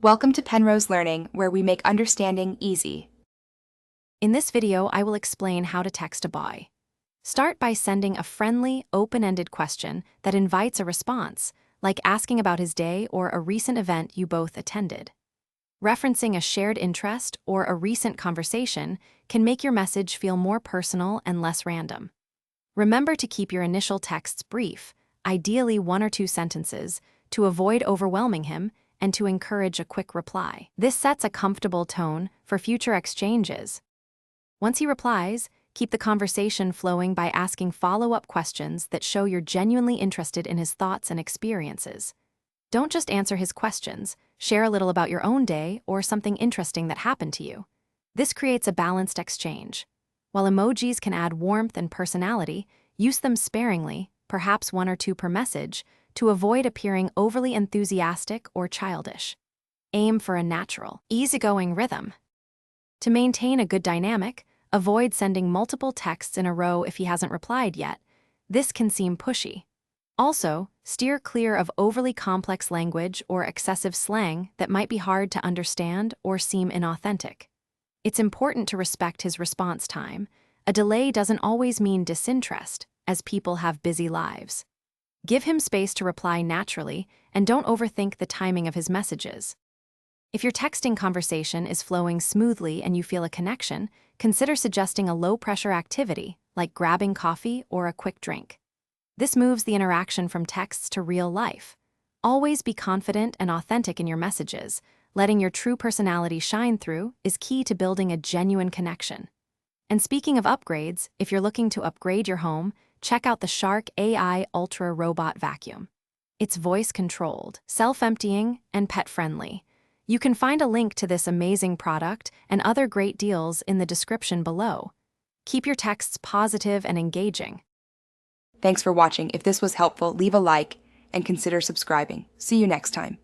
Welcome to Penrose Learning, where we make understanding easy. In this video, I will explain how to text a boy. Start by sending a friendly, open-ended question that invites a response, like asking about his day or a recent event you both attended. Referencing a shared interest or a recent conversation can make your message feel more personal and less random. Remember to keep your initial texts brief, ideally 1 or 2 sentences, to avoid overwhelming him and to encourage a quick reply. This sets a comfortable tone for future exchanges. Once he replies, keep the conversation flowing by asking follow-up questions that show you're genuinely interested in his thoughts and experiences. Don't just answer his questions, share a little about your own day or something interesting that happened to you. This creates a balanced exchange. While emojis can add warmth and personality, use them sparingly, perhaps 1 or 2 per message, to avoid appearing overly enthusiastic or childish. Aim for a natural, easygoing rhythm. To maintain a good dynamic, avoid sending multiple texts in a row if he hasn't replied yet. This can seem pushy. Also, steer clear of overly complex language or excessive slang that might be hard to understand or seem inauthentic. It's important to respect his response time. A delay doesn't always mean disinterest, as people have busy lives. Give him space to reply naturally, and don't overthink the timing of his messages. If your texting conversation is flowing smoothly and you feel a connection, consider suggesting a low-pressure activity, like grabbing coffee or a quick drink. This moves the interaction from texts to real life. Always be confident and authentic in your messages. Letting your true personality shine through is key to building a genuine connection. And speaking of upgrades, if you're looking to upgrade your home, check out the Shark AI Ultra Robot Vacuum. It's voice-controlled, self-emptying, and pet-friendly. You can find a link to this amazing product and other great deals in the description below. Keep your texts positive and engaging. Thanks for watching. If this was helpful, leave a like and consider subscribing. See you next time.